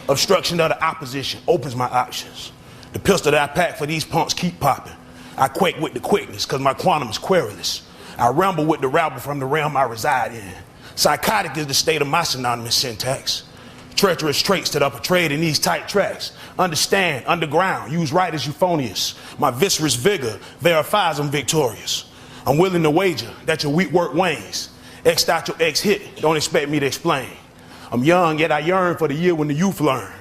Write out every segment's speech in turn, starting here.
Obstruction of the opposition opens my options. The pistol that I pack for these punks keep popping. I quake with the quickness, cause my quantum is querulous. I ramble with the rabble from the realm I reside in. Psychotic is the state of my synonymous syntax. Treacherous traits that are portrayed in these tight tracks. Understand, underground, use right as euphonious. My viscerous vigor verifies I'm victorious. I'm willing to wager that your weak work wanes. X dot your X hit, don't expect me to explain. I'm young, yet I yearn for the year when the youth learn.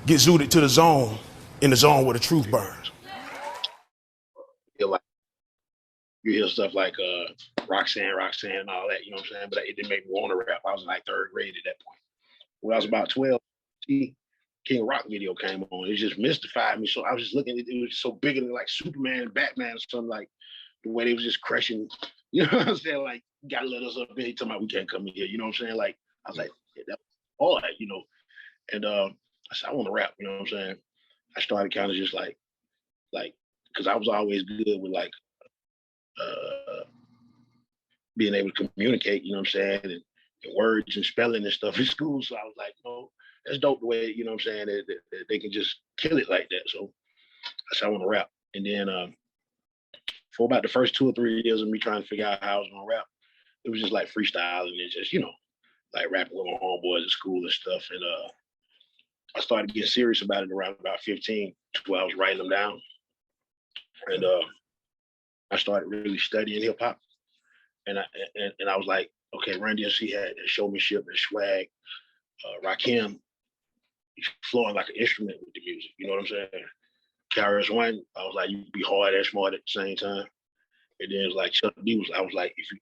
Get zooted to the zone, in the zone where the truth burns. You hear stuff like Roxanne, and all that, you know what I'm saying? But it didn't make me want to rap. I was in like 3rd grade at that point. When I was about 12, King Rock video came on. It just mystified me. So I was just looking, it was so bigger than like Superman and Batman or something, like the way they was just crushing, you know what I'm saying? Like, you gotta let us up there. He talking about we can't come in here, you know what I'm saying? Like, I was like, yeah, that was hard, you know? And I said, I want to rap, you know what I'm saying? I started kind of just like, because I was always good with like, being able to communicate, you know what I'm saying, and words and spelling and stuff in school. So I was like, oh, that's dope the way, you know what I'm saying, that they can just kill it like that. So I said, I want to rap. And then for about the first 2 or 3 years of me trying to figure out how I was going to rap, it was just like freestyling and just, you know, like rapping with my homeboys at school and stuff. And I started getting serious about it around about 15, where I was writing them down. And I started really studying hip hop. And I was like, okay, Run DMC had showmanship and swag. Rakim, he's flowing like an instrument with the music. You know what I'm saying? KRS-One, I was like, you be hard and smart at the same time. And then it was like Chuck D I was like, if you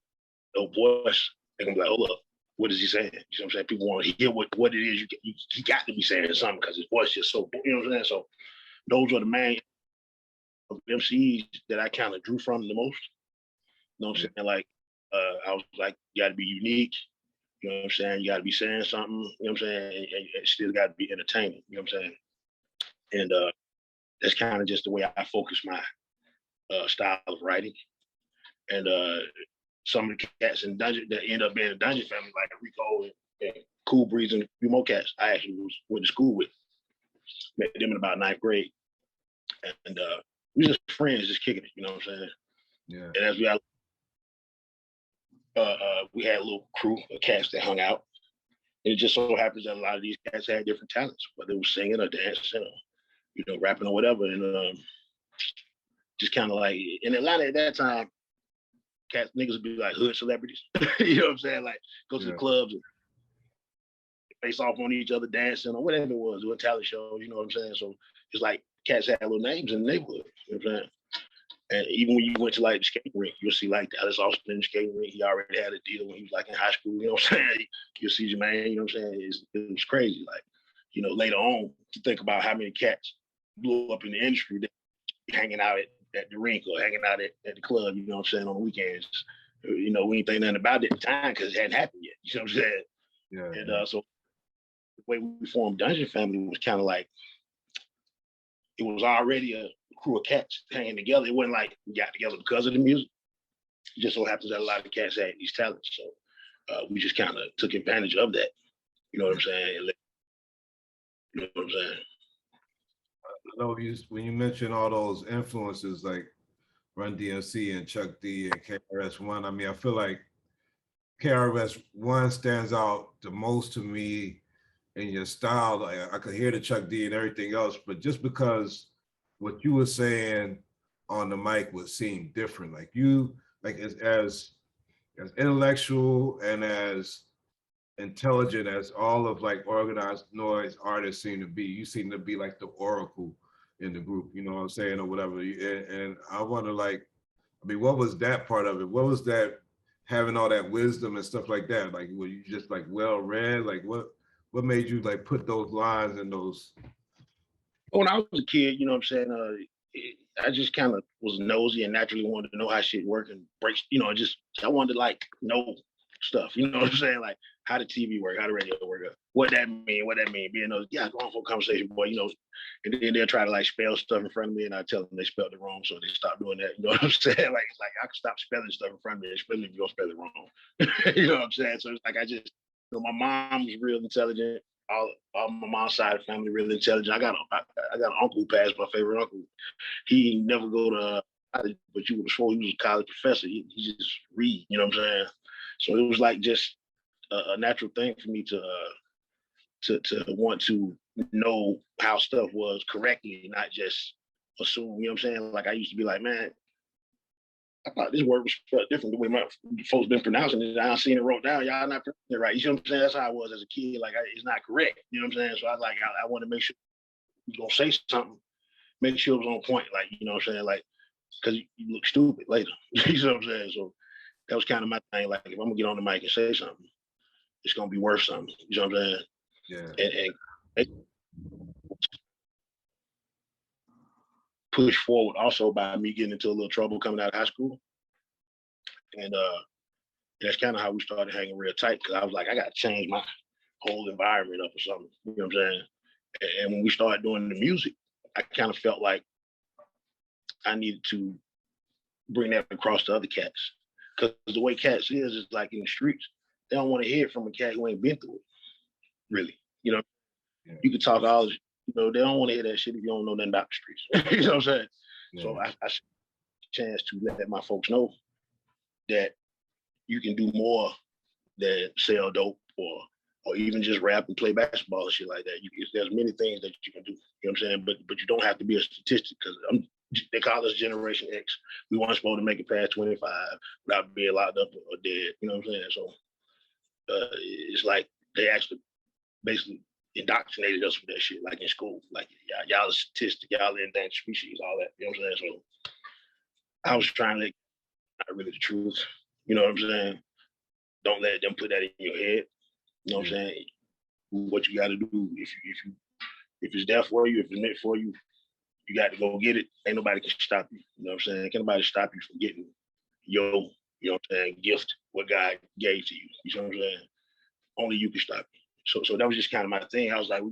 know voice, they're gonna be like, hold up, what is he saying? You know what I'm saying? People want to hear what it is. He got to be saying something because his voice is so, you know what I'm saying? So those were the main MCs that I kind of drew from the most. You know what I'm saying? Like, I was like, you got to be unique. You know what I'm saying? You got to be saying something. You know what I'm saying? And it still got to be entertaining. You know what I'm saying? And that's kind of just the way I focus my style of writing. And some of the cats in Dungeon that end up being a Dungeon family, like Rico and Cool Breeze and a few more cats, I actually went to school with. Met them in about 9th grade. And we just friends, just kicking it. You know what I'm saying? Yeah. And as we had a little crew of cats that hung out. And it just so happens that a lot of these cats had different talents, whether it was singing or dancing or, you know, rapping or whatever. And just kind of like, in Atlanta at that time, cats, niggas would be like hood celebrities. You know what I'm saying? Like, go to the clubs and face off on each other, dancing or whatever it was, doing talent shows, you know what I'm saying? So it's like cats had little names in the neighborhood, you know what I'm saying? And even when you went to like the skating rink, you'll see like Dallas Austin in the skating rink. He already had a deal when he was like in high school, you know what I'm saying? You'll see Jermaine, you know what I'm saying? It was crazy. Like, you know, later on, to think about how many cats blew up in the industry that hanging out at the rink or hanging out at the club, you know what I'm saying, on the weekends. You know, we didn't think nothing about it at the time because it hadn't happened yet, you know what I'm saying? Yeah. And so the way we formed Dungeon Family was kind of like, it was already a crew of cats hanging together. It wasn't like we got together because of the music. It just so happens that a lot of the cats had these talents. So we just kind of took advantage of that. You know what I'm saying? You know what I'm saying? I know when you mention all those influences like Run DMC and Chuck D and KRS-One, I mean, I feel like KRS-One stands out the most to me in your style. Like, I could hear the Chuck D and everything else, but just because what you were saying on the mic would seem different. Like you, like as intellectual and as intelligent as all of like organized noise artists seem to be, you seem to be like the oracle in the group, you know what I'm saying, or whatever. And I wonder, like, I mean, what was that part of it? What was that, having all that wisdom and stuff like that? Like, were you just like well read? Like, what made you like put those lines in those? When I was a kid, you know what I'm saying, I just kind of was nosy and naturally wanted to know how shit worked and breaks, you know, I wanted to like know stuff, you know what I'm saying? Like, how the TV work, how the radio work, what that mean, being those, yeah, going for a conversation, boy, you know, and then they'll try to like spell stuff in front of me and I tell them they spelled it wrong, so they stop doing that, you know what I'm saying? Like, it's like, I can stop spelling stuff in front of me, especially if you're gonna spell it wrong. You know what I'm saying? So it's like, you know, my mom was real intelligent. all my mom's side of the family really intelligent. I got an uncle who passed, my favorite uncle. He never go to college, but you would have sworn he was a college professor. He just read, you know what I'm saying? So it was like just a natural thing for me to want to know how stuff was correctly, not just assume, you know what I'm saying? Like I used to be like, man, I thought this word was spelled different the way my folks been pronouncing it. I seen it wrote down. Y'all not pronouncing it right. You know what I'm saying? That's how I was as a kid. Like it's not correct. You know what I'm saying? So I want to make sure you're gonna say something, make sure it was on point. Like, you know what I'm saying? Like, because you look stupid later. You know what I'm saying? So that was kind of my thing. Like, if I'm gonna get on the mic and say something, it's gonna be worth something. You know what I'm saying? Yeah. And push forward also by me getting into a little trouble coming out of high school. And that's kind of how we started hanging real tight, because I was like, I got to change my whole environment up or something. You know what I'm saying? And when we started doing the music, I kind of felt like I needed to bring that across to other cats. Because the way cats is like in the streets, they don't want to hear it from a cat who ain't been through it, really. You know, you can talk all, you know, they don't want to hear that shit if you don't know nothing about the streets. You know what I'm saying? Yeah. So I chance to let my folks know that you can do more than sell dope or even just rap and play basketball and shit like that. There's many things that you can do. You know what I'm saying? But you don't have to be a statistic, because they call us Generation X. We weren't supposed to make it past 25 without being locked up or dead. You know what I'm saying? So it's like they actually basically indoctrinated us with that shit, like in school. Like, y'all a statistic, y'all an endangered species, all that. You know what I'm saying? So I was trying to, not really the truth. You know what I'm saying? Don't let them put that in your head. You know what I'm saying? What you got to do, if it's there for you, if it's meant for you, you got to go get it. Ain't nobody can stop you. You know what I'm saying? Can't nobody stop you from getting your, you know what I'm saying, gift, what God gave to you. You know what I'm saying? Only you can stop you. So that was just kind of my thing. I was like,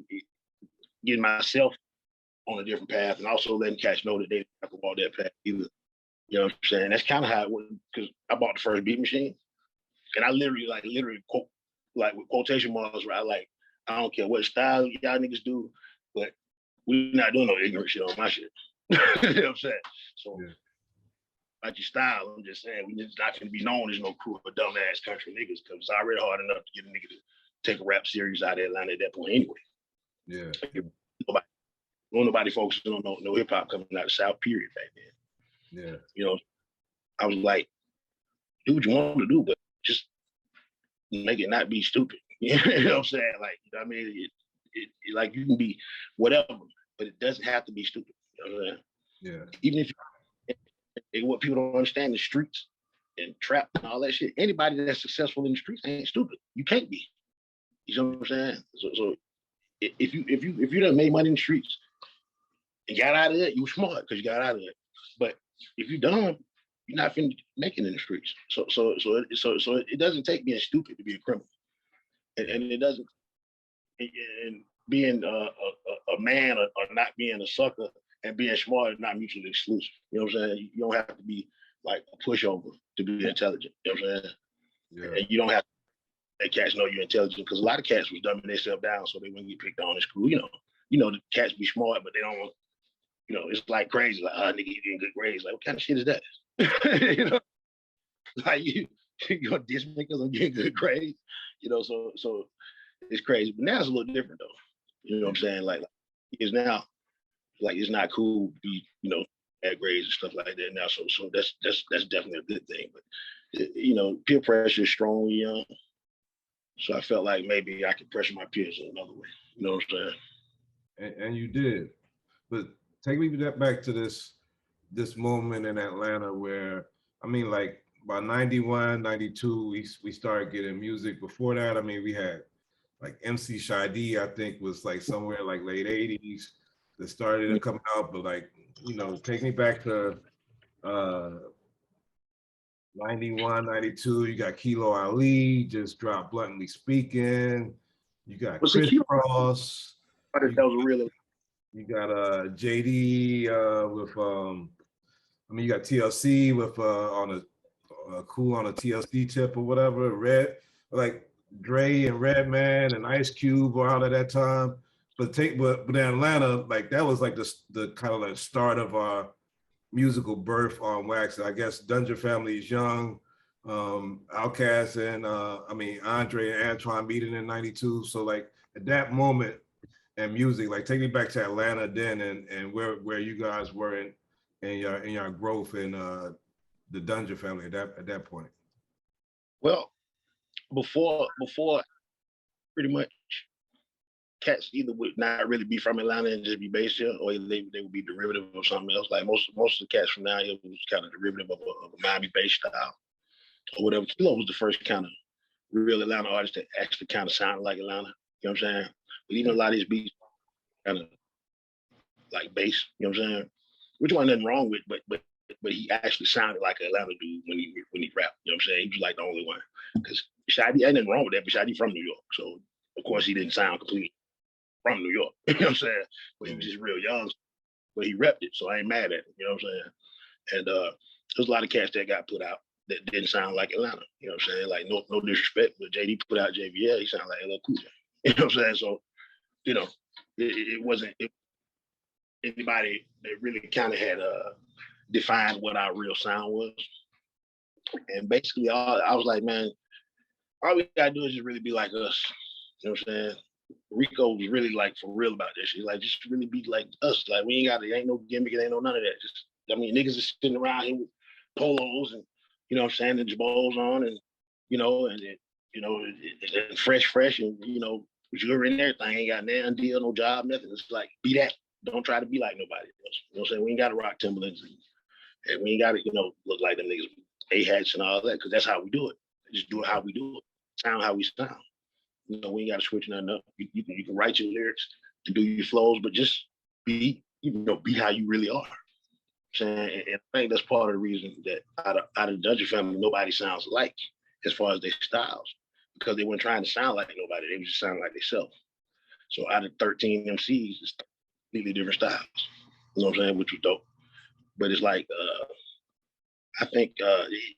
getting myself on a different path, and also letting cats know that they don't have to walk that path either. You know what I'm saying? That's kind of how it went, because I bought the first beat machine, and I literally quote, like with quotation marks, where I don't care what style y'all niggas do, but we're not doing no ignorant shit on my shit. You know what I'm saying? So, like your style, I'm just saying, we just not going to be known as no crew of dumbass country niggas, because it's already hard enough to get a nigga to take a rap series out of Atlanta at that point anyway. Yeah. Nobody focusing on no hip hop coming out of the South, period, back then. Yeah. You know, I was like, do what you want to do, but just make it not be stupid. You know what I'm saying? Like, I mean, it like you can be whatever, but it doesn't have to be stupid. You know what I'm saying? Yeah. Even if what people don't understand, the streets and trap and all that shit, anybody that's successful in the streets ain't stupid. You can't be. You know what I'm saying? So if you done made money in the streets and got out of it, you smart because you got out of it. But if you dumb, you're not finna make it in the streets. So it doesn't take being stupid to be a criminal, and it doesn't. And being a man or not being a sucker and being smart is not mutually exclusive. You know what I'm saying? You don't have to be like a pushover to be intelligent. You know what I'm saying? Yeah. And you don't have to let cats know you're intelligent, because a lot of cats was dumbing themselves down so they wouldn't get picked on in school. You know, the cats be smart, but they don't want, you know, it's like crazy. Like, nigga, you getting good grades. Like, what kind of shit is that? You know, like you gonna diss me because I'm getting good grades. You know, so it's crazy. But now it's a little different though. You know what I'm saying? Like it's now, like it's not cool to be, you know, bad grades and stuff like that now. So that's definitely a good thing. But you know, peer pressure is strong when you're young. So I felt like maybe I could pressure my peers in another way. You know what I'm saying? And you did. But take me back to this moment in Atlanta where, I mean, like by 91, 92, we started getting music. Before that, I mean, we had like MC Shy-D, I think was like somewhere like late 80s that started to come out. But like, you know, take me back to 91, 92, you got Kilo Ali, just dropped Bluntly Speaking. You got Chris Cross. That was really. You got JD with, I mean, you got TLC with on a cool on a TLC tip or whatever, Red. Like, Dre and Redman and Ice Cube were out at that time. But in Atlanta, like that was like the kind of like start of our musical birth on wax. I guess Dungeon Family is young, Outkast and Andre and Antoine meeting in '92. So like at that moment in music, like take me back to Atlanta then and where you guys were in your growth in the Dungeon Family at that point. Well, before pretty much cats either would not really be from Atlanta and just be based here, or they would be derivative of something else. Like most of the cats from down here was kind of derivative of a Miami-based style or whatever. Kilo was the first kind of real Atlanta artist that actually kind of sounded like Atlanta. You know what I'm saying? But even a lot of these beats kind of like bass. You know what I'm saying? Which wasn't nothing wrong with, but he actually sounded like an Atlanta dude when he rapped. You know what I'm saying? He was like the only one. Because Shadi, ain't nothing wrong with that, but Shadi from New York. So of course he didn't sound completely from New York. You know what I'm saying? But he was just real young. But he repped it, so I ain't mad at him. You know what I'm saying? And there's a lot of cats that got put out that didn't sound like Atlanta. You know what I'm saying? Like no disrespect, but JD put out JVL, he sounded like LL Cool J. You know what I'm saying? So, you know, it wasn't anybody that really kind of had defined what our real sound was. And basically, I was like, man, all we gotta do is just really be like us. You know what I'm saying? Rico was really like for real about this shit. Like, just really be like us. Like, we ain't no gimmick, it ain't no none of that. Just, I mean, niggas is sitting around here with polos and, you know what I'm saying, and jabos on and, you know, and fresh and, you know, jewelry and everything. Ain't got no deal, no job, nothing. It's like, be that. Don't try to be like nobody else. You know what I'm saying? We ain't got to rock Timberlands and we ain't got to, you know, look like them niggas, A-hats and all that, because that's how we do it. Just do it how we do it. Sound how we sound. You know, we ain't got to switch nothing up. You can write your lyrics and do your flows, but just be how you really are. Saying, and I think that's part of the reason that out of the Dungeon Family, nobody sounds alike as far as their styles, because they weren't trying to sound like nobody. They was just sounding like themselves. So out of 13 MCs, it's completely different styles. You know what I'm saying? Which was dope. But it's like, I think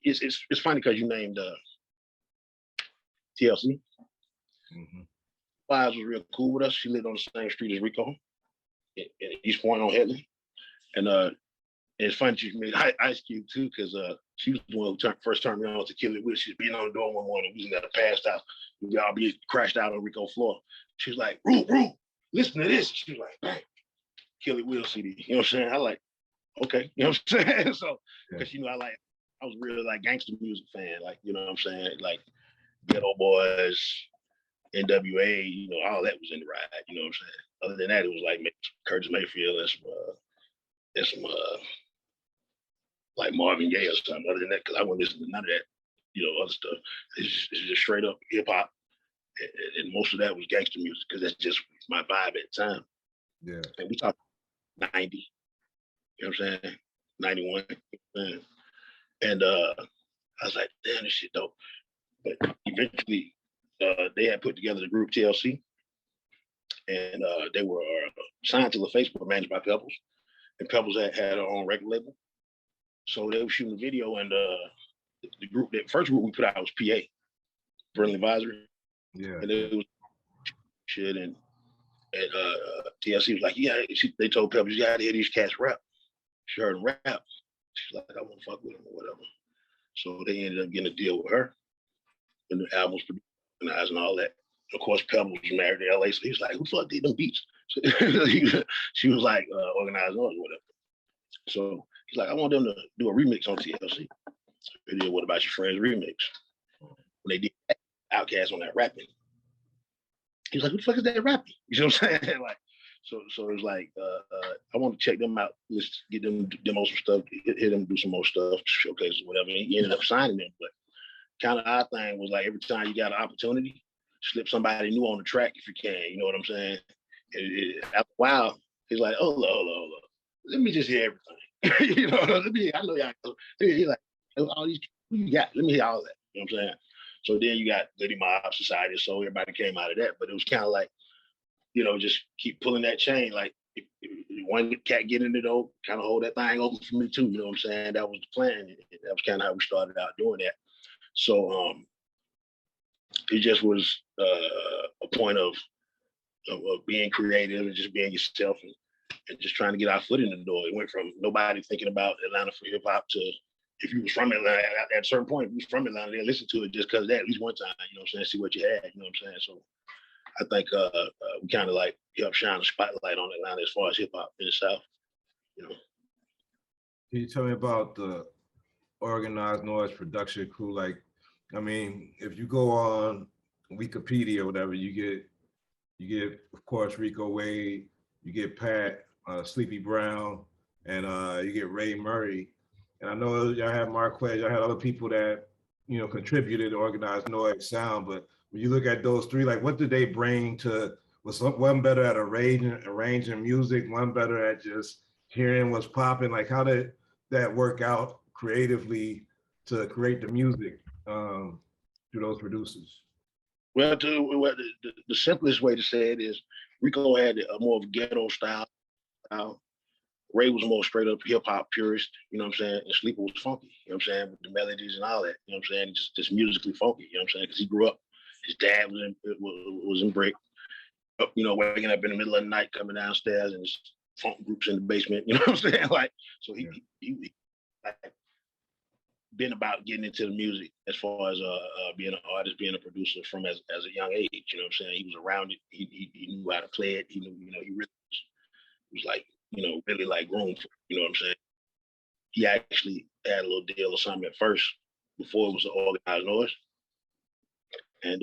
it's funny because you named TLC. Mm-hmm. Fives was real cool with us. She lived on the same street as Rico in East Point on Headley. And it's funny you made Ice Cube too, because she was the one who first turned me on to Kill It Will. She was being on the door one morning. We was in the passed out. We all be crashed out on Rico's floor. She was like, Rube, listen to this. She was like, bang, Kill It Will CD. You know what I'm saying? I like, okay. You know what I'm saying? So, because you know, I was really like gangster music fan. Like, you know what I'm saying? Like Ghetto Boys, NWA, you know, all that was in the ride, you know what I'm saying? Other than that, it was like Curtis Mayfield and some like Marvin Gaye or something. Other than that, because I wouldn't listen to none of that, you know, other stuff. It's just straight up hip hop. And most of that was gangster music, because that's just my vibe at the time. Yeah. And we talked 90, you know what I'm saying? 91. And I was like, damn, this shit dope. But eventually, they had put together the group TLC, and they were signed to LaFace, but managed by Pebbles. And Pebbles had her own record label. So they were shooting a video, and the group, the first group we put out was PA, Friendly Advisory. Yeah. And it was shit, and TLC was like, yeah, they told Pebbles, you gotta hear these cats rap. She heard them rap. She's like, I want to fuck with them or whatever. So they ended up getting a deal with her, and the albums produced and all that. Of course, Pebbles was married to LA, so he was like, who the fuck did them beats? So she was like, organized on or whatever. So he's like, I want them to do a remix on TLC. They did What About Your Friends remix. When they did Outkast on that rapping, he was like, who the fuck is that rapping? You know what I'm saying? Like, so it was like, I want to check them out. Let's get them to demo some stuff, hit them do some more stuff, showcase or whatever. And he ended up signing them. But kind of our thing was like, every time you got an opportunity, slip somebody new on the track if you can. You know what I'm saying? After a while, he's like, hold up. Let me just hear everything. You know, I know y'all. He's like, all these, who you got? Let me hear all that. You know what I'm saying? So then you got Goodie Mob Society, so everybody came out of that. But it was kind of like, you know, just keep pulling that chain. Like, if one cat get in it, though, kind of hold that thing open for me too. You know what I'm saying? That was the plan. That was kind of how we started out doing that. So It just was a point of being creative and just being yourself and just trying to get our foot in the door. It went from nobody thinking about Atlanta for hip hop to if you was from Atlanta at a certain point, if you was from Atlanta, they listen to it just because of that at least one time, you know what I'm saying, see what you had, you know what I'm saying? So I think we kind of like helped shine a spotlight on Atlanta as far as hip hop in the South, you know. Can you tell me about the organized noise production crew? Like, I mean, if you go on Wikipedia or whatever, you get of course Rico Wade, you get Pat, Sleepy Brown, and you get Ray Murray. And I know y'all have Marquez, y'all had other people that, you know, contributed to organized noise sound, but when you look at those three, like what did they bring to, was one better at arranging music, one better at just hearing what's popping? Like how did that work out creatively to create the music through those producers? Well, the simplest way to say it is Rico had a more of ghetto style. Ray was more straight up hip hop purist, you know what I'm saying? And Sleeper was funky, you know what I'm saying? With the melodies and all that, you know what I'm saying? Just musically funky, you know what I'm saying? Because he grew up, his dad was in brick, you know, waking up in the middle of the night, coming downstairs and his funk groups in the basement, you know what I'm saying? Like, so he like, been about getting into the music as far as being an artist, being a producer from as a young age, you know what I'm saying? He was around it, he knew how to play it, he knew, you know, he really was like, you know, really like groomed for it, you know what I'm saying? He actually had a little deal or something at first before it was an organized noise. And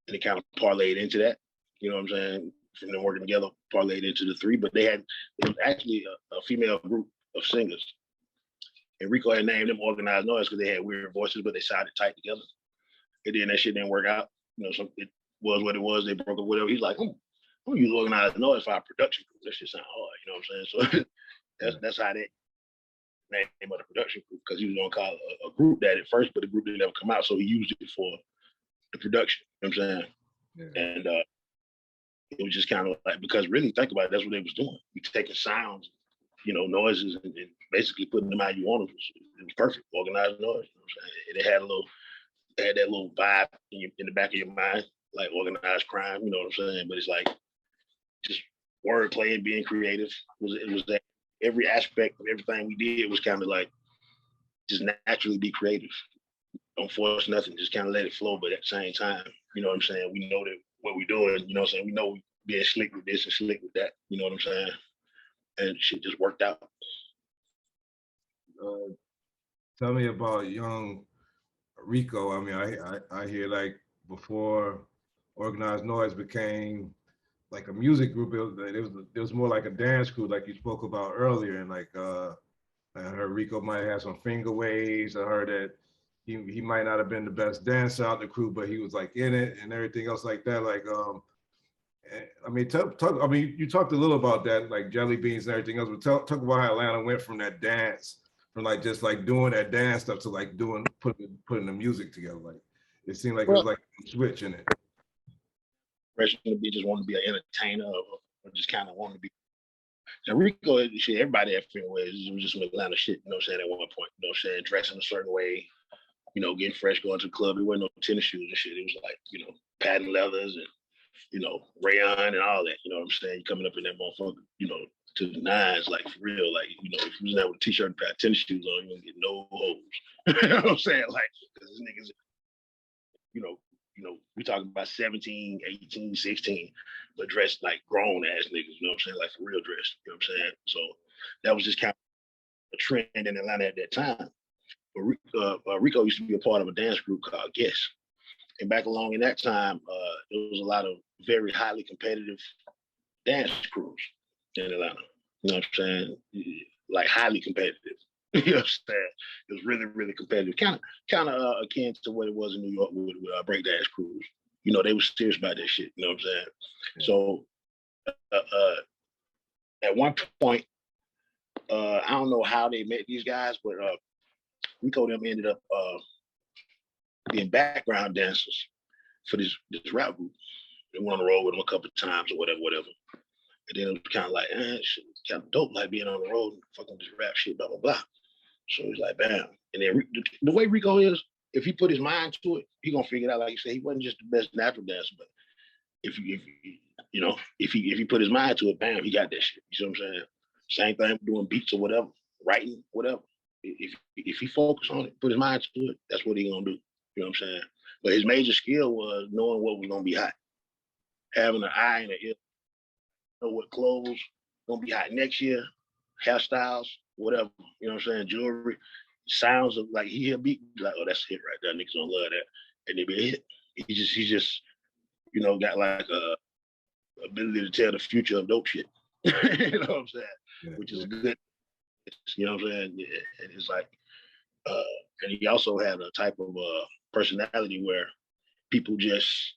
it kind of parlayed into that, you know what I'm saying? From them working together, parlayed into the three, but it was actually a female group of singers. And Rico had named them organized noise because they had weird voices, but they sounded tight together. And then that shit didn't work out. You know, it was what it was. They broke up, whatever. He's like, I'm gonna use organized noise for our production group. That shit sound hard, you know what I'm saying? So that's how that name of the production group, because he was gonna call a group that at first, but the group didn't ever come out, so he used it for the production. You know what I'm saying? Yeah. And it was just kind of like, because really think about it, that's what they was doing. We taking sounds, you know, noises, and basically putting them how you want them. It was perfect, organized noise. You know what I'm saying? And it had that little vibe in the back of your mind, like organized crime. You know what I'm saying? But it's like just wordplay and being creative. It was that every aspect of everything we did was kind of like just naturally be creative. Don't force nothing, just kind of let it flow. But at the same time, you know what I'm saying? We know that what we're doing, you know what I'm saying? We know we being slick with this and slick with that, you know what I'm saying? And shit just worked out. Tell me about young Rico. I mean, I hear like before organized noise became like a music group, it was more like a dance group, like you spoke about earlier. And like I heard Rico might have some finger waves. I heard that he might not have been the best dancer out the crew, but he was like in it and everything else like that. Like I mean, I mean, you talked a little about that, like jelly beans and everything else, but talk about how Atlanta went from that dance, from like just like doing that dance stuff to like putting the music together. Like it seemed like it was like a switch in it. To be just wanting to be an entertainer or just kind of wanting to be. Now Rico, shit, everybody had finger waves. It was just some Atlanta shit, you know what I'm saying, at one point, you know what I'm saying, dressing a certain way, you know, getting fresh, going to the club. It wasn't no tennis shoes and shit. It was like, you know, patent leathers and, you know, rayon and all that, you know what I'm saying? You coming up in that motherfucker, you know, to the nines, like for real, like, you know, if you was out with a t-shirt and pair of tennis shoes on, you don't get no hoes. You know what I'm saying? Like, because these niggas, you know, we talking about 17, 18, 16, but dressed like grown ass niggas, you know what I'm saying? Like for real dress, you know what I'm saying? So that was just kind of a trend in Atlanta at that time. But Rico used to be a part of a dance group called Guess. And back along in that time, there was a lot of very highly competitive dance crews in Atlanta. You know what I'm saying? Like highly competitive. You know what I'm saying? It was really, really competitive. Kind of akin to what it was in New York with breakdance crews. You know, they were serious about that shit. You know what I'm saying? Yeah. So at one point, I don't know how they met these guys, but Rico them ended up being background dancers for this rap group. They went on the road with them a couple of times or whatever. And then it was kind of like, shit, kind of dope, like being on the road and fucking this rap shit, blah, blah, blah. So he's like, bam. And then the way Rico is, if he put his mind to it, he gonna figure it out. Like you said, he wasn't just the best natural dancer, but if he put his mind to it, bam, he got that shit. You see what I'm saying? Same thing with doing beats or whatever, writing, whatever. If he focus on it, put his mind to it, that's what he gonna do. You know what I'm saying? But his major skill was knowing what was gonna be hot, having an eye and an ear, know what clothes gonna be hot next year, hairstyles, whatever. You know what I'm saying? Jewelry, sounds of like he hear beat, like, oh, that's a hit right there. Niggas gonna love that, and they be a hit. He just got like a ability to tell the future of dope shit. You know what I'm saying? Yeah, Which is good. You know what I'm saying? Yeah, and it's like, and he also had a type of personality where people just,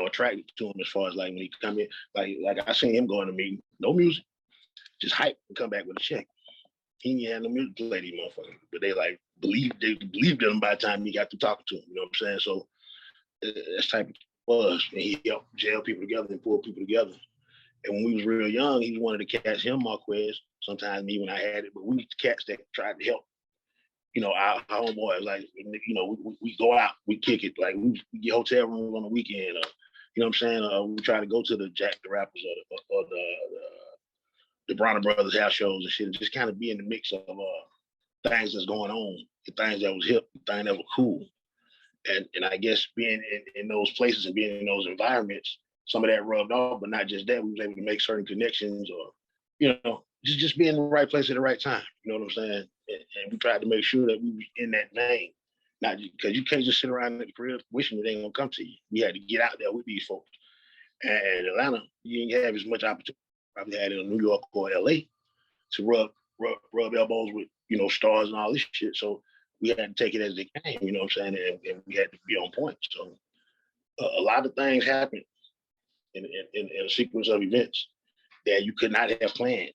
attracted to him as far as like when he come in, like I seen him going to meeting, no music, just hype and come back with a check. He ain't had no music to play these motherfuckers, but they believed in him by the time he got to talking to him. You know what I'm saying? So that's type of was, and he helped jail people together and pull people together. And when we was real young, he was one of the cats, him, Marquez, sometimes me when I had it, but we the cats that tried to help, our homeboys, like, we go out, we kick it, like we get hotel rooms on the weekend, you know what I'm saying? We try to go to the Jack the Rappers or the Bronner Brothers house shows and shit, and just kind of be in the mix of things that's going on, the things that was hip, the things that were cool. And I guess being in those places and being in those environments, some of that rubbed off, but not just that. We was able to make certain connections, or just be in the right place at the right time. You know what I'm saying? And we tried to make sure that we was in that vein, not because you can't just sit around in the crib wishing it ain't gonna come to you. We had to get out there with these folks. And Atlanta, you didn't have as much opportunity probably had in New York or LA to rub elbows with stars and all this shit. So we had to take it as they came. You know what I'm saying? And we had to be on point. So a lot of things happened in a sequence of events that you could not have planned.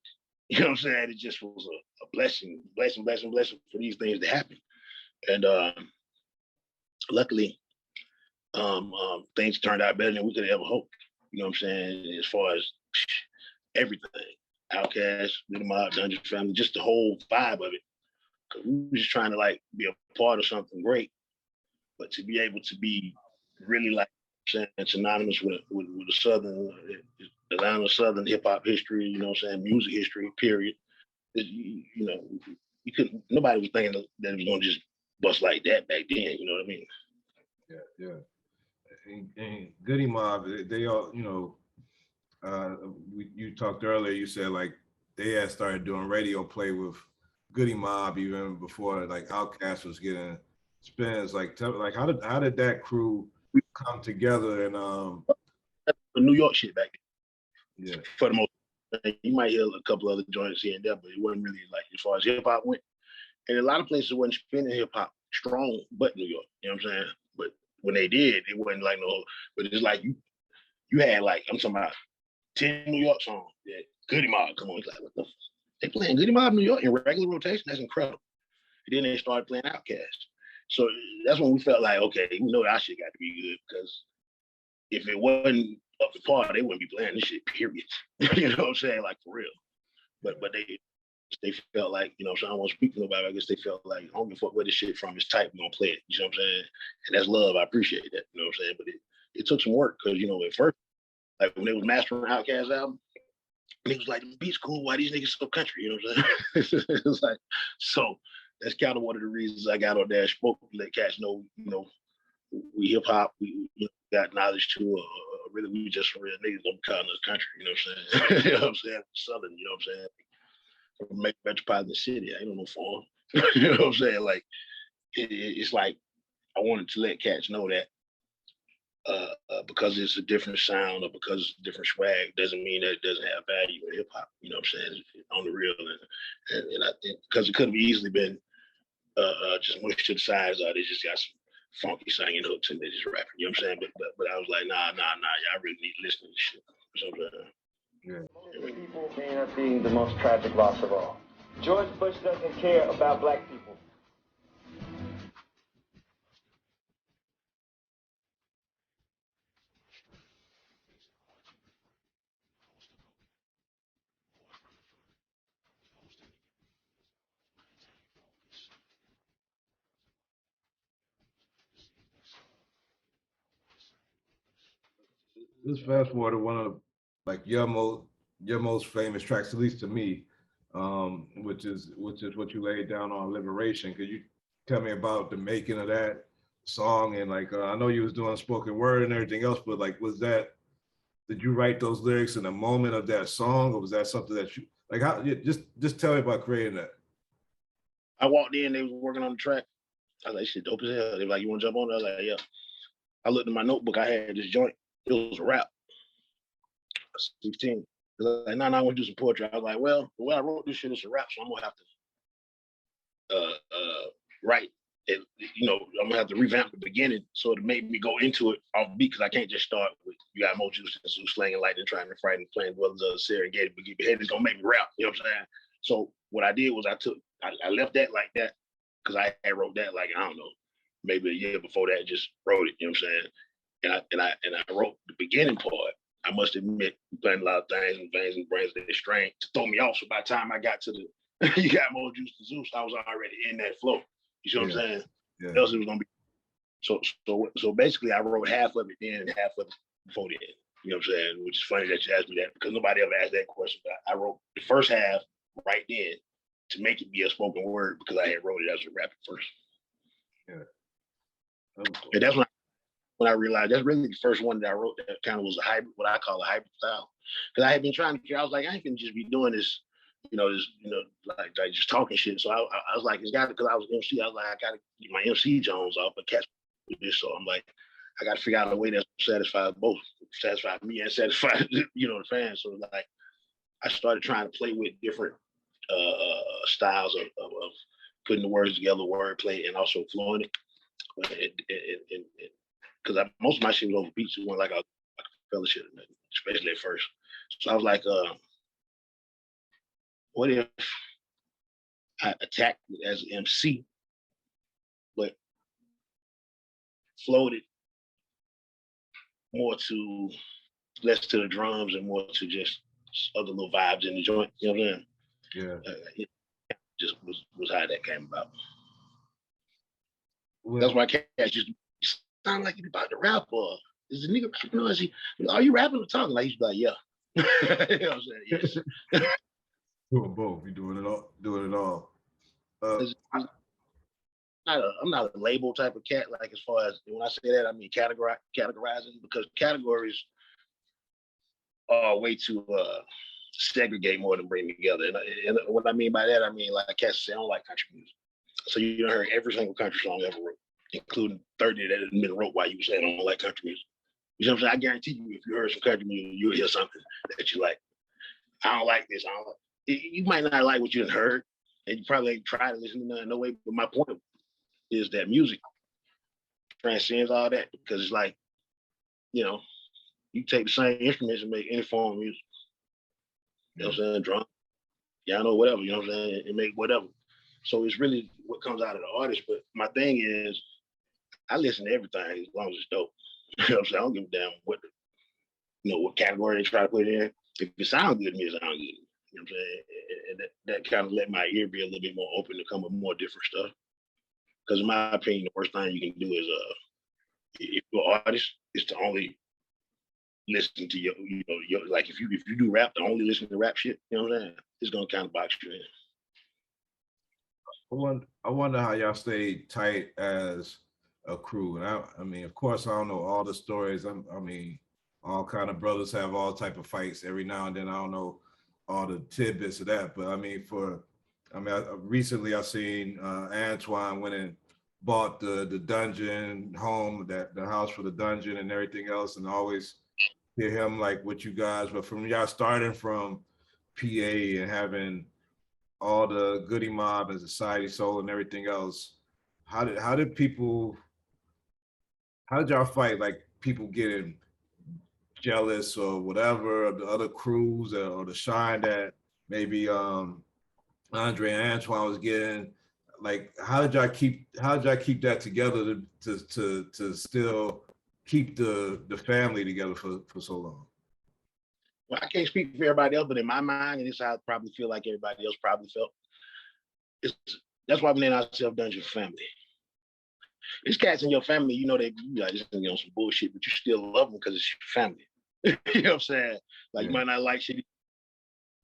You know what I'm saying? It just was a blessing for these things to happen. And luckily, things turned out better than we could have ever hoped. You know what I'm saying? As far as everything, Outkast, Goodie Mob, Dungeon Family, just the whole vibe of it. Cause we were just trying to be a part of something great, but to be able to be really it's synonymous with the Southern, Atlanta Southern hip hop history, you know what I'm saying, music history, period. You couldn't, nobody was thinking that it was gonna just bust like that back then, you know what I mean? Yeah. And Goodie Mob, they all, you talked earlier, you said they had started doing radio play with Goodie Mob even before Outkast was getting spins. How did that crew come together? And New York shit back then. Yeah. For the most part, you might hear a couple other joints here and there, but it wasn't really as far as hip hop went. And a lot of places wasn't spinning hip hop strong, but New York. You know what I'm saying? But when they did, it wasn't no. But it's you had I'm talking about 10 New York songs that Goodie Mob come on. It's what the fuck? They playing Goodie Mob New York in regular rotation? That's incredible. And then they started playing Outkast. So that's when we felt okay, we know our shit got to be good, because if it wasn't up to par, they wouldn't be playing this shit, period. You know what I'm saying? For real. But they felt so I don't want to speak to nobody. I guess they felt I don't give a fuck where this shit from. It's tight, we're gonna play it. You know what I'm saying? And that's love. I appreciate that. You know what I'm saying? But it took some work, because at first, when they was mastering Outkast album, and it was the beat's cool, why these niggas so country? You know what I'm saying? It was so that's kind of one of the reasons I got on there, spoke, let cats know, we hip hop, we got knowledge too, really we just real niggas don't be calling us country, you know what I'm saying? You know what I'm saying? Southern, you know what I'm saying? From a metropolitan city, I ain't on no farm. You know what I'm saying? It's I wanted to let cats know that because it's a different sound or because it's a different swag doesn't mean that it doesn't have value in hip hop. You know what I'm saying? On the real, and I think because it could have easily been just mushed to the sides, or they just got some funky singing hooks and they just rapping. You know what I'm saying? But I was like, nah, y'all really need to listen to this shit. Most people may end up being the most tragic loss of all. George Bush doesn't care about black people. let's fast forward to one of like your most famous tracks, at least to me, which is what you laid down on Liberation. Could you tell me about the making of that song? And like I know you was doing spoken word and everything else, but like did you write those lyrics in the moment of that song, or was that something that you like? How just tell me about creating that. I walked in, they was working on the track. I was like, shit, dope as hell. They were like, you want to jump on it? I was like, yeah. I looked in my notebook. I had this joint. It was a rap. I was 16. I was like, no, I want to do some poetry. I was like, well, the way I wrote this shit is a rap, so I'm gonna have to write it. You know, I'm gonna have to revamp the beginning so it made me go into it off beat, because I can't just start with you got more juice and Zeus slanging lightning, trying to frighten, playing well as a serengeti, but get your head is gonna make me rap. You know what I'm saying? So what I did was I left that like that, because I had wrote that like, I don't know, maybe a year before that, just wrote it, you know what I'm saying? And I wrote the beginning part. I must admit, playing a lot of things and veins and brains that strained to throw me off. So by the time I got to the you got more juice to Zeus, I was already in that flow. You see what I'm saying? Yeah. Else it was gonna be so basically I wrote half of it then and half of it before then. You know what I'm saying? Which is funny that you asked me that, because nobody ever asked that question. But I wrote the first half right then to make it be a spoken word, because I had wrote it as a rap at first. Yeah. And that's when I realized that's really the first one that I wrote that kind of was a hybrid, what I call a hybrid style. Because I had been trying to, I was like, I ain't gonna just be doing this, like just talking shit. So I was like, it's got to, because I was MC, I was like, I gotta get my MC Jones off, but catch with this. So I'm like, I gotta figure out a way that satisfies both, satisfy me and satisfy the fans. So like, I started trying to play with different styles of putting the words together, wordplay, and also flowing it. Because most of my shit was over beats. It wasn't like a fellowship, especially at first. So I was like, what if I attacked it as an MC, but floated more to less to the drums and more to just other little vibes in the joint. You know what I'm saying? Yeah. It just was how that came about. Well, that's why cats just sound like you about to rap, or is the nigga rapping, or is he, are you rapping or talking? Like, he's like, yeah. You know what I'm saying? Yes. doing both. You're doing it all. I'm not a label type of cat. Like, as far as when I say that, I mean categorizing, because categories are a way to segregate more than bring together. And what I mean by that, I mean like cats say I don't like country music. So you done heard every single country song ever wrote, including 30 that had been wrote while you were saying I don't like country music. You know what I'm saying? I guarantee you, if you heard some country music, you'll hear something that you like. I don't like this. You might not like what you had heard, and you probably ain't tried to listen to nothing, no way. But my point is that music transcends all that, because it's like, you take the same instruments and make any form of music. You know what I'm saying? Drum, piano, whatever. You know what I'm saying? And make whatever. So it's really what comes out of the artist. But my thing is, I listen to everything as long as it's dope. You know what I'm saying? I don't give a damn what category they try to put in. If it sounds good to me, it sounds good. You know what I'm saying? And that kind of let my ear be a little bit more open to come with more different stuff. Because in my opinion, the worst thing you can do is, if you're an artist, is to only listen to your like if you do rap, to only listen to rap shit. You know what I'm saying? It's gonna kind of box you in. I wonder how y'all stay tight as a crew. And I mean, of course, I don't know all the stories. I mean, all kind of brothers have all type of fights every now and then. I don't know all the tidbits of that, but I mean, recently I seen Antoine went and bought the dungeon home, the house for the dungeon and everything else, and always hear him like with you guys. But from y'all starting from PA and having all the Goodie Mob and Society Soul and everything else, how did y'all fight like people getting jealous or whatever of the other crews or the shine that maybe Andre and Antoine was getting? Like, how did y'all keep that together to still keep the family together for so long? Well, I can't speak for everybody else, but in my mind, and this is how I probably feel like everybody else probably felt, that's why we name ourselves Dungeon Family. These cats in your family, they like this on some bullshit, but you still love them because it's your family. You know what I'm saying? Like Yeah. you might not like shit,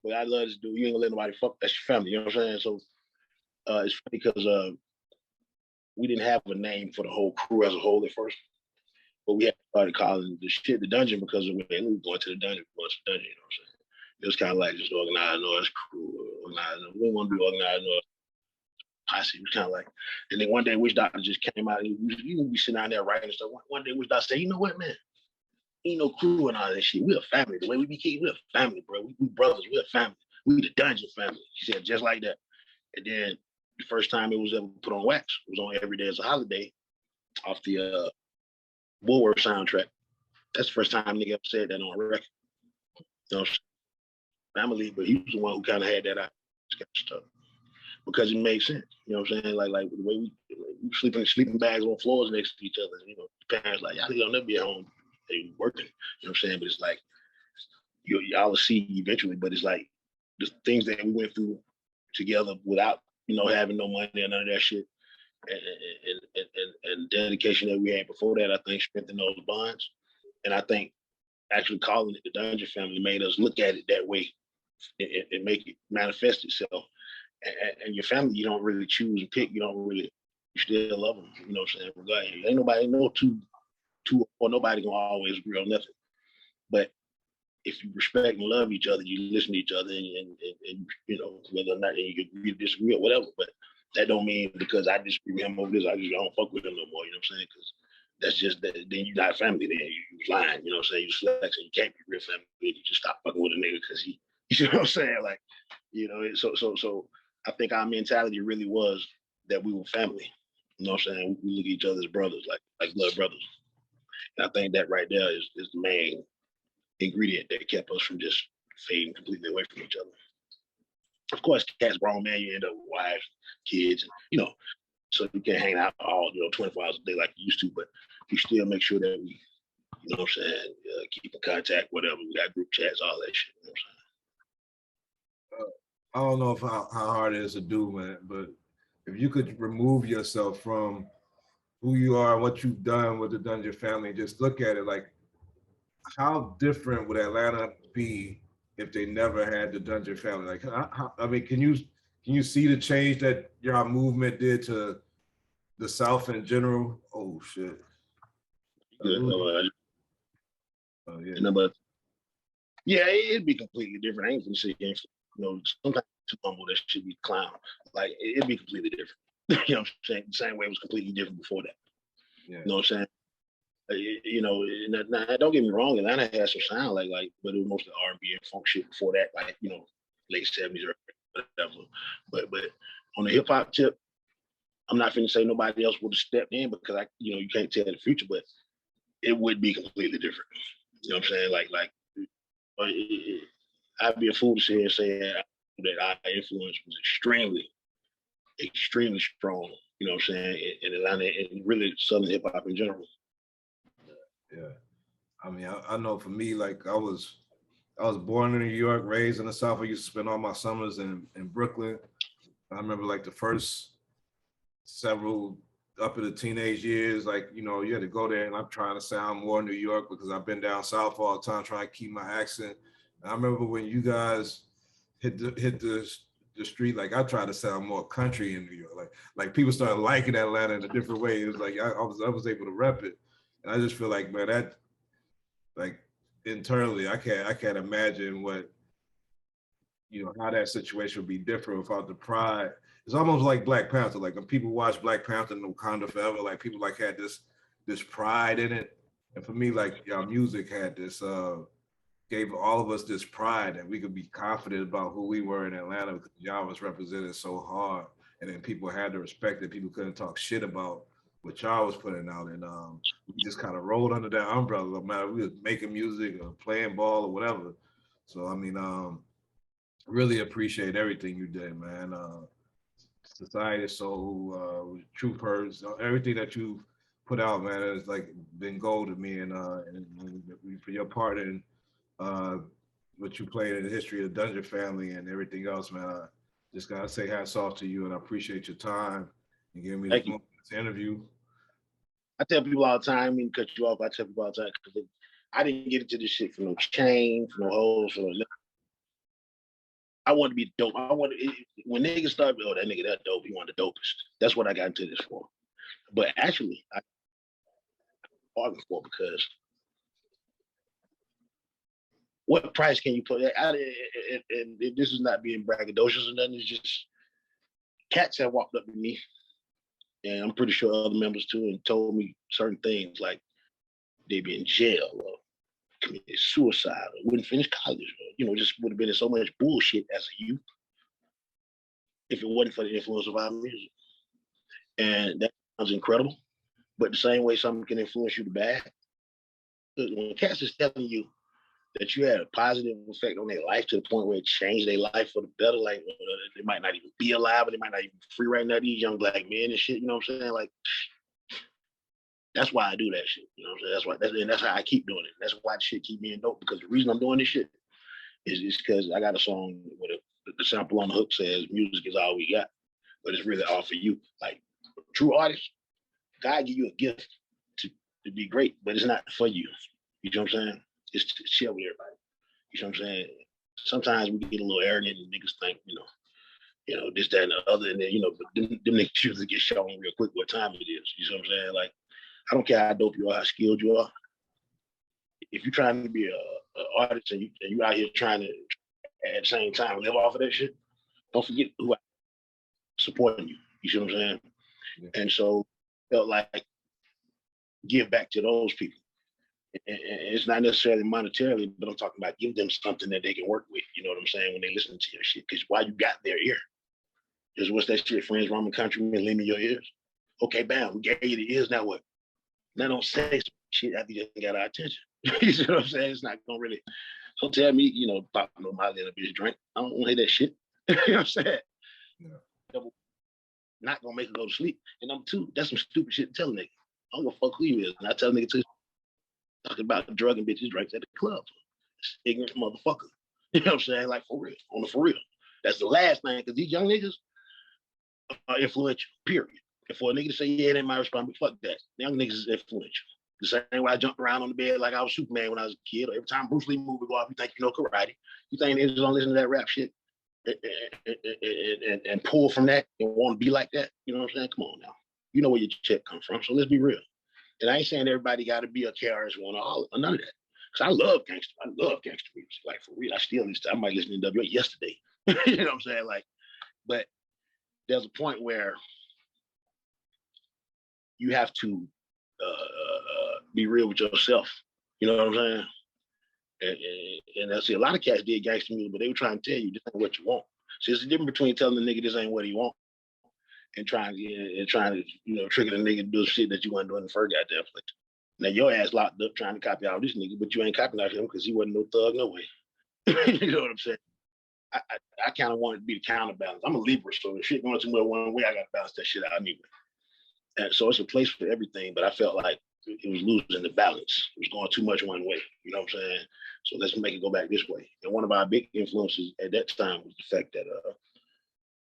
but I love this dude. You ain't gonna let nobody fuck. That's your family. You know what I'm saying? So it's funny because we didn't have a name for the whole crew as a whole at first, but we had started calling the shit the dungeon because of when we were going to the dungeon, going to the dungeon. You know what I'm saying? It was kind of like just organized noise crew, organized. We didn't want to be organized noise. Posse. It was kind of like, and then one day Witch Doctor just came out. You would be sitting down there writing stuff. One day Witch Doctor said, "You know what, man? Ain't no crew and all that shit. We're a family. The way we be kids, we're a family, bro. We brothers. We're a family. We the dungeon family." She said just like that. And then the first time it was ever put on wax, it was on Every Day as a Holiday off the Woolworth soundtrack. That's the first time nigga ever said that on a record. You know, family, but he was the one who kind of had that out stuff because it made sense. You know what I'm saying? Like the way we sleeping in sleeping bags on floors next to each other. You know, the parents like y'all never be at home. They working. You know what I'm saying? But it's like y'all will see eventually. But it's like the things that we went through together without having no money and none of that shit, and dedication that we had before that, I think strengthened those bonds. And I think actually calling it the Dungeon Family made us look at it that way and make it manifest itself. And your family, you don't really choose and pick. You still love them. You know what I'm saying? Regardless, ain't nobody, two or nobody gonna always agree on nothing. But if you respect and love each other, you listen to each other, and whether or not you agree or disagree or whatever. But that don't mean because I disagree with him over this, I don't fuck with him no more. You know what I'm saying? Because that's just that. Then you're not family. Then you lying. You know what I'm saying? You flexing. You can't be real family. You just stop fucking with a nigga because he. You know what I'm saying? Like, so I think our mentality really was that we were family. You know what I'm saying? We look at each other as brothers, like blood brothers. And I think that right there is the main ingredient that kept us from just fading completely away from each other. Of course, cats grown, man, you end up with wives, kids, and so you can't hang out all 24 hours a day like you used to, but we still make sure that we, you know what I'm saying, keep in contact, whatever. We got group chats, all that shit. You know what I'm saying? I don't know how hard it is to do, man, but if you could remove yourself from who you are, what you've done with the Dungeon Family, and just look at it like, how different would Atlanta be if they never had the Dungeon Family? Like, I mean, can you see the change that your movement did to the South in general? Oh shit. Good. Oh yeah. But yeah, it'd be completely different. I ain't gonna say sometimes too humble that should be clown. Like it'd be completely different. You know what I'm saying? The same way it was completely different before that. Yeah. You know what I'm saying? Now, don't get me wrong, Atlanta has some sound like, but it was mostly R&B and funk shit before that, like late 70s or whatever. But on the hip hop tip, I'm not finna say nobody else would have stepped in because you can't tell the future, but it would be completely different. You know what I'm saying? Like I'd be a fool to sit here and say that our influence was extremely, extremely strong. You know what I'm saying? In Atlanta and really Southern hip hop in general. Yeah, I mean, I know for me, like I was born in New York, raised in the South. I used to spend all my summers in Brooklyn. I remember like the first several up in the teenage years, like you had to go there, and I'm trying to sound more New York because I've been down South all the time trying to keep my accent. And I remember when you guys hit the street, like I tried to sound more country in New York, like people started liking Atlanta in a different way. It was like I was able to rep it. And I just feel like, man, that like internally, I can't imagine what, how that situation would be different without the pride. It's almost like Black Panther. Like when people watch Black Panther and Wakanda Forever, like people like had this pride in it. And for me, like y'all music had this, gave all of us this pride that we could be confident about who we were in Atlanta because y'all was represented so hard. And then people had to respect that people couldn't talk shit about what y'all was putting out, and we just kind of rolled under that umbrella, no matter we was making music or playing ball or whatever. So I mean, really appreciate everything you did, man. Society is so Truth Hurts, everything that you put out, man, it's like been gold to me, and for your part in what you played in the history of Dungeon Family and everything else, man. I just gotta say hats off to you, and I appreciate your time and giving me this moment to interview. I tell people all the time, I mean, cut you off. I tell people all the time because I didn't get into this shit for no chain, for no hoes, for no nothing. I wanted to be dope. When niggas started, oh, that nigga that dope, he wanted the dopest. That's what I got into this for. But actually, I bargained for because what price can you put? And this is not being braggadocious or nothing. It's just cats have walked up to me, and I'm pretty sure other members too, and told me certain things like they be in jail or committed suicide or wouldn't finish college or, you know, just would have been in so much bullshit as a youth if it wasn't for the influence of our music. And that sounds incredible. But the same way something can influence you to bad, when cats is telling you that you had a positive effect on their life to the point where it changed their life for the better, like they might not even be alive, or they might not even be free right now, these young black men and shit, you know what I'm saying? Like, that's why I do that shit. You know what I'm saying? That's how I keep doing it. That's why the shit keep being dope, because the reason I'm doing this shit is because I got a song where the sample on the hook says music is all we got, but it's really all for you. Like, true artists, God give you a gift to be great, but it's not for you. You know what I'm saying? It's to share with everybody. You know what I'm saying? Sometimes we get a little arrogant and niggas think, you know, this, that, and the other, and then, you know, but them niggas usually get shown real quick what time it is. You know what I'm saying? Like, I don't care how dope you are, how skilled you are. If you're trying to be an artist and you out here trying to, at the same time, live off of that shit, don't forget who supporting you. You see what I'm saying? Yeah. And so felt like give back to those people. And it's not necessarily monetarily, but I'm talking about give them something that they can work with. You know what I'm saying? When they listen to your shit, because why you got their ear? Because what's that shit? Friends, Roman countrymen, lend me your ears. Okay, bam, we gave you the ears. Now what? Now don't say shit after you got our attention. You see what I'm saying? It's not gonna really. So tell me, you know, pop no Molly in a bitch drink. I don't want to hear that shit. You know what I'm saying? Yeah. Not gonna make her go to sleep. And number two, that's some stupid shit to tell a nigga. I don't give a fuck who you is. And I tell a nigga to talking about drug and bitches drinks at the club. Ignorant motherfucker. You know what I'm saying? Like, for real. On the for real. That's the last thing, because these young niggas are influential, period. And for a nigga to say, yeah, it ain't my responsibility, fuck that. Young niggas is influential. The same way I jumped around on the bed like I was Superman when I was a kid, or every time Bruce Lee movie go off, you think you know karate. You think niggas don't listen to that rap shit and pull from that and want to be like that? You know what I'm saying? Come on now. You know where your check come from, so let's be real. And I ain't saying everybody got to be a KRS One or none of that. Because I love gangster music. Like, for real, I might listen to WA yesterday. You know what I'm saying? Like, but there's a point where you have to be real with yourself. You know what I'm saying? And I see a lot of cats did gangster music, but they were trying to tell you this ain't what you want. So it's the difference between telling the nigga this ain't what he want and trying to, you know, trigger the nigga to do shit that you want to do in the first goddamn place. Now your ass locked up trying to copy out this nigga, but you ain't copying out him because he wasn't no thug no way. You know what I'm saying? I kind of wanted to be the counterbalance. I'm a Libra, so if shit going too much one way, I got to balance that shit out anyway. And so it's a place for everything, but I felt like it was losing the balance. It was going too much one way. You know what I'm saying? So let's make it go back this way. And one of our big influences at that time was the fact that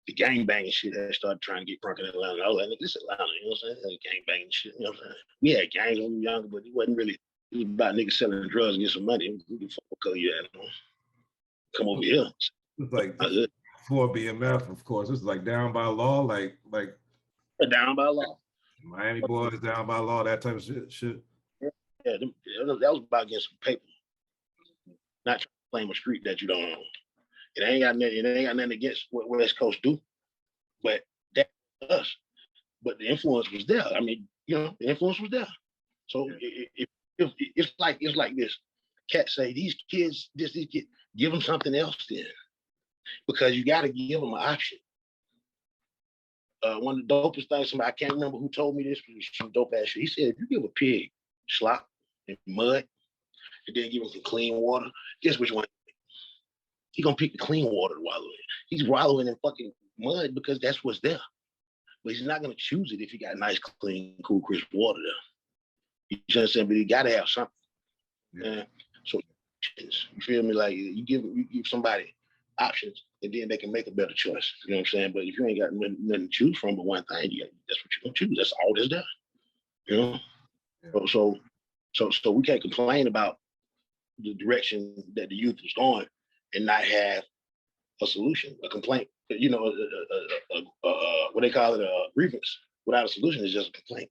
the gang banging shit had started trying to get crunk in Atlanta. I was like, this is Atlanta, you know what I'm saying? Gang banging shit, you know what I'm saying? We had gangs when we were younger, but it wasn't really, it was about niggas selling drugs and get some money. We can fuck what color you at, you know? Come over here. It's like before BMF, of course. It's like Down by Law, like Down by Law. Miami Boys, Down by Law, that type of shit. Yeah, that was about getting some paper. Not trying to claim a street that you don't own. It ain't got nothing against what West Coast do, but that's us. But the influence was there. I mean, you know, the influence was there. So it's like this. Cats say these kids, give them something else then, because you got to give them an option. One of the dopest things, I can't remember who told me this, but it was some dope ass shit. He said, if you give a pig slop and mud, and then give him some clean water, guess which one? He gonna pick the clean water to wallow in. He's wallowing in fucking mud because that's what's there. But he's not gonna choose it if he got nice, clean, cool, crisp water there. You know what I'm saying? But you gotta have something. Yeah. So you feel me? Like you give somebody options, and then they can make a better choice. You know what I'm saying? But if you ain't got nothing to choose from but one thing, that's what you're gonna choose. That's all that's there. You know? Yeah. So we can't complain about the direction that the youth was going and not have a solution, a complaint, you know, what they call it, a grievance without a solution is just a complaint.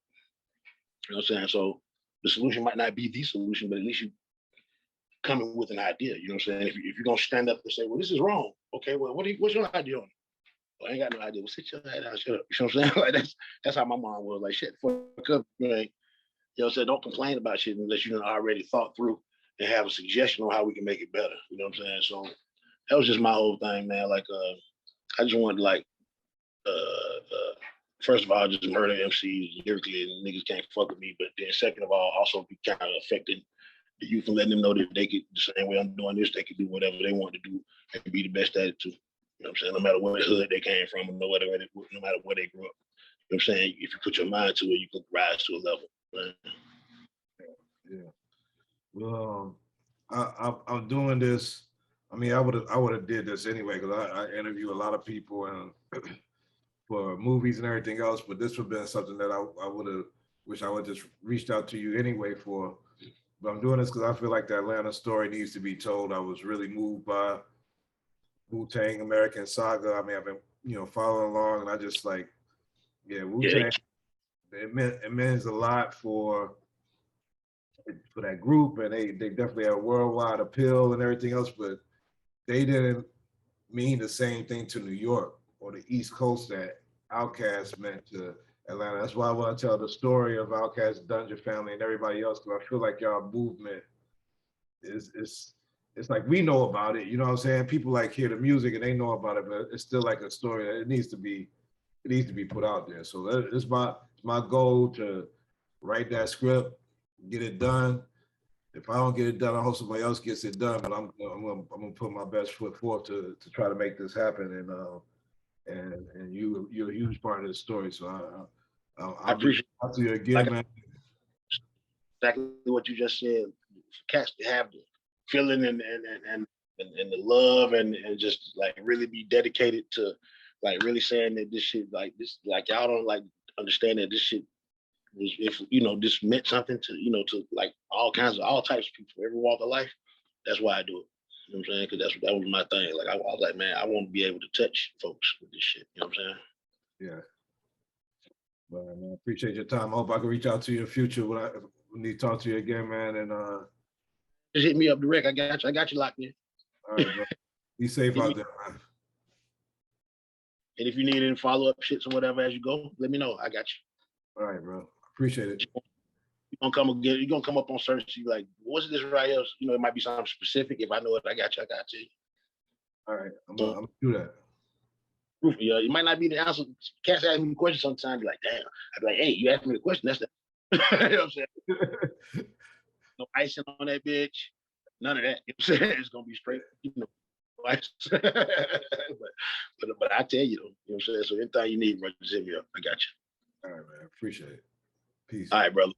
You know what I'm saying? So the solution might not be the solution, but at least you coming with an idea. You know what I'm saying? If you're gonna stand up and say, well, this is wrong. Okay, well, what's your idea on it? Well, I ain't got no idea. Well, sit your head down, shut up. You know what I'm saying? Like that's how my mom was. Like, shit, fuck up, right? You know what I'm saying? Don't complain about shit unless you already thought through and have a suggestion on how we can make it better. You know what I'm saying? So that was just my whole thing, man. Like, I just wanted to, like, first of all, just murder MCs lyrically, and niggas can't fuck with me. But then second of all, also be kind of affecting the youth and letting them know that they could, the same way I'm doing this, they could do whatever they want to do and be the best at it too. You know what I'm saying? No matter what hood they came from, no matter where they grew up. You know what I'm saying? If you put your mind to it, you can rise to a level. Man. Yeah. Well, I'm doing this. I mean, I would have did this anyway because I interview a lot of people and for movies and everything else. But this would have been something that I would have wished I would just reached out to you anyway for. But I'm doing this because I feel like the Atlanta story needs to be told. I was really moved by Wu-Tang American Saga. I mean, I've been following along, and I just like, yeah, Wu-Tang. It means a lot for that group, and they definitely had a worldwide appeal and everything else, but they didn't mean the same thing to New York or the East Coast that Outkast meant to Atlanta. That's why I want to tell the story of Outkast, Dungeon Family, and everybody else, because I feel like y'all movement is it's like we know about it, you know what I'm saying? People like hear the music and they know about it, but it's still like a story that it needs to be put out there. So it's my goal to write that script, get it done. If I don't get it done, I hope somebody else gets it done. But I'm gonna put my best foot forth to try to make this happen. And you're a huge part of the story. So I appreciate it to you again, man. Exactly what you just said. Cats to have the feeling and the love and just like really be dedicated to like really saying that this shit like y'all don't like understand that this shit was, if this meant something to to like all types of people, every walk of life. That's why I do it. You know what I'm saying? Because that was my thing. Like I was like, man, I want to be able to touch folks with this shit. You know what I'm saying? Yeah. Well, man, I appreciate your time. I hope I can reach out to you in the future when I need to talk to you again, man. And just hit me up direct. I got you locked in. All right, bro. Be safe out there, man. And if you need any follow-up shits or whatever as you go, let me know. I got you. All right, bro. Appreciate it. You're gonna come up on search. You like, what's this right here? It might be something specific. If I know it, I got you. All right, I'm gonna do that. Yeah, it might not be the answer. Cats ask me questions sometimes. Be like, damn. I'd be like, hey, you asked me the question. That's the. You know what I'm saying? No icing on that bitch. None of that. You know what I'm saying? It's gonna be straight. Ice. but I tell you, though, you know what I'm saying? So anything you need, bro, just hit me up. I got you. All right, man. Appreciate it. Peace. All right, brother.